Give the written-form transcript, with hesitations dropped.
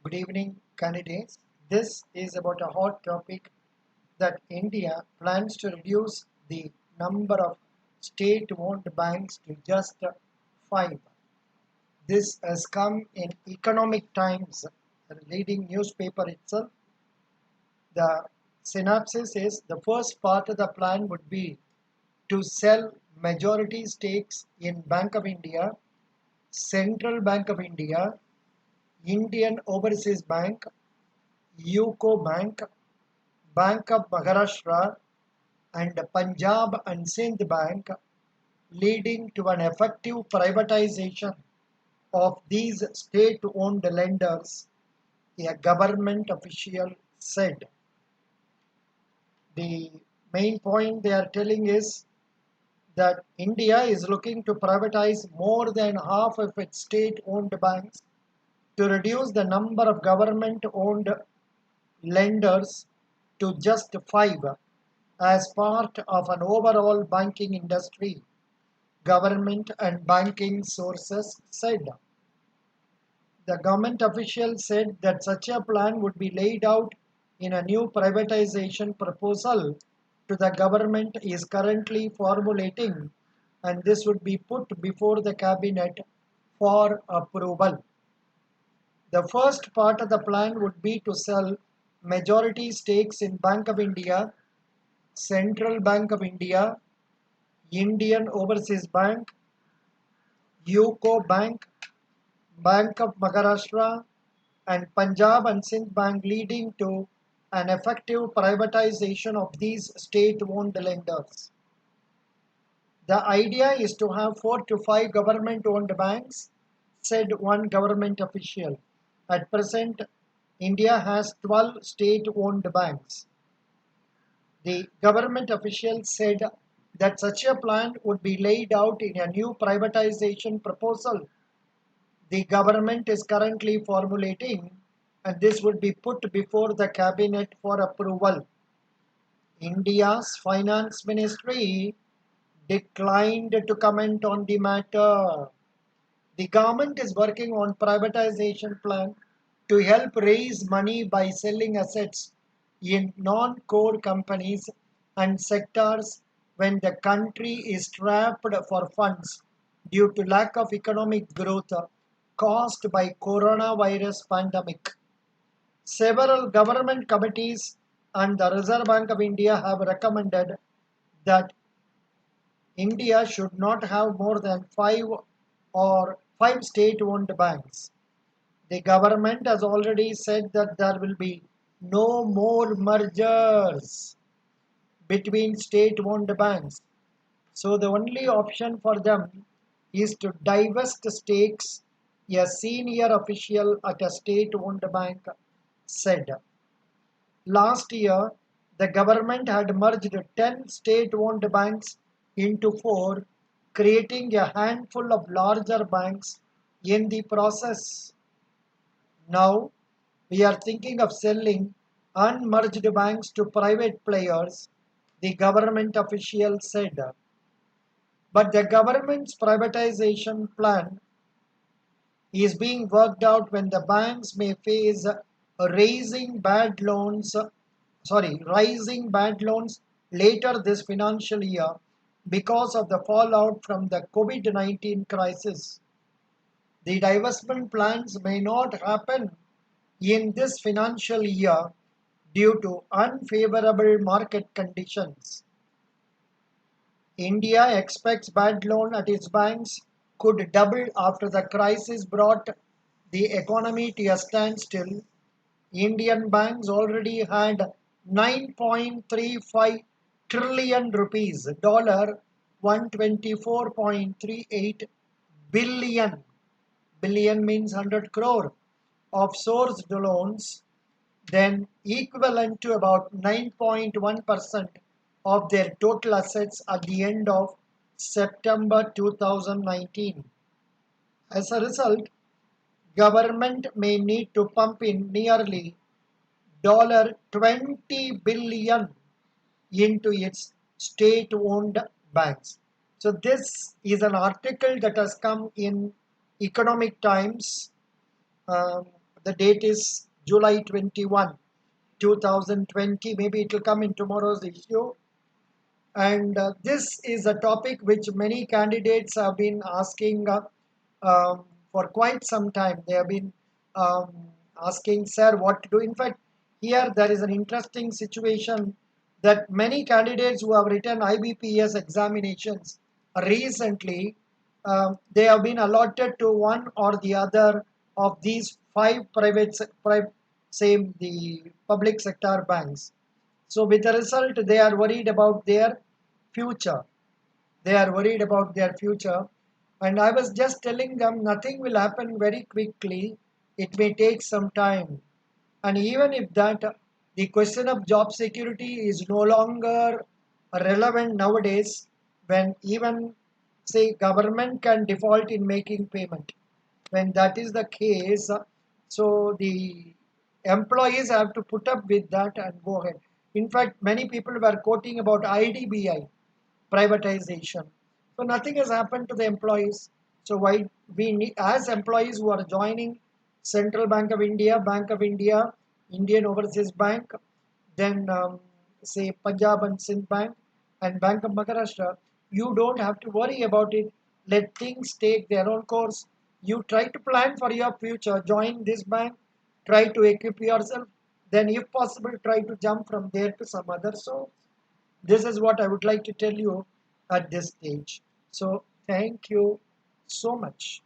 Good evening, candidates. This is about a hot topic that India plans to reduce the number of state-owned banks to just five. This has come in Economic Times, the leading newspaper itself. The synopsis is the first part of the plan would be to sell majority stakes in Bank of India, Central Bank of India, Indian Overseas Bank, UCO Bank, Bank of Maharashtra and Punjab and Sindh Bank, leading to an effective privatization of these state-owned lenders, a government official said. The main point they are telling is that India is looking to privatize more than half of its state-owned banks to reduce the number of government-owned lenders to just five as part of an overall banking industry, government and banking sources said. The government official said that such a plan would be laid out in a new privatization proposal to the government is currently formulating, and this would be put before the cabinet for approval. The first part of the plan would be to sell majority stakes in Bank of India, Central Bank of India, Indian Overseas Bank, UCO Bank, Bank of Maharashtra, and Punjab and Sindh Bank, leading to an effective privatization of these state-owned lenders. The idea is to have 4 to 5 government-owned banks, said one government official. At present, India has 12 state-owned banks. The government official said that such a plan would be laid out in a new privatization proposal the government is currently formulating, and this would be put before the cabinet for approval. India's finance ministry declined to comment on the matter. The government is working on privatization plan to help raise money by selling assets in non-core companies and sectors when the country is strapped for funds due to lack of economic growth caused by coronavirus pandemic. Several government committees and the Reserve Bank of India have recommended that India should not have more than five state-owned banks. The government has already said that there will be no more mergers between state-owned banks. So the only option for them is to divest stakes, a senior official at a state-owned bank said. Last year, the government had merged 10 state-owned banks into 4, creating a handful of larger banks in the process. Now, we are thinking of selling unmerged banks to private players, the government official said. But the government's privatization plan is being worked out when the banks may face raising bad loans, rising bad loans later this financial year because of the fallout from the COVID-19 crisis. The divestment plans may not happen in this financial year due to unfavorable market conditions. India expects bad loan at its banks could double after the crisis brought the economy to a standstill. Indian banks already had 9.35 trillion rupees, dollar 124.38 billion. Billion means 100 crore of sourced loans, then equivalent to about 9.1% of their total assets at the end of September 2019. As a result, government may need to pump in nearly $20 billion into its state-owned banks. So this is an article that has come in Economic Times. The date is July 21, 2020. Maybe it will come in tomorrow's issue. And this is a topic which many candidates have been asking for quite some time. They have been um, asking, sir, what to do. In fact, here there is an interesting situation that many candidates who have written IBPS examinations recently, they have been allotted to one or the other of these five same the public sector banks. So with the result, they are worried about their future. They are worried about their future. And I was just telling them nothing will happen very quickly. It may take some time. And even if that, the question of job security is no longer relevant nowadays when even say government can default in making payment. When that is the case, so the employees have to put up with that and go ahead. In fact, many people were quoting about IDBI privatization. So nothing has happened to the employees. So why we need, as employees who are joining Central Bank of India, Indian Overseas Bank, then say Punjab and Sindh Bank and Bank of Maharashtra, you don't have to worry about it. Let things take their own course. You try to plan for your future. Join this bank. Try to equip yourself. Then, if possible, try to jump from there to some other. So this is what I would like to tell you at this stage. So thank you so much.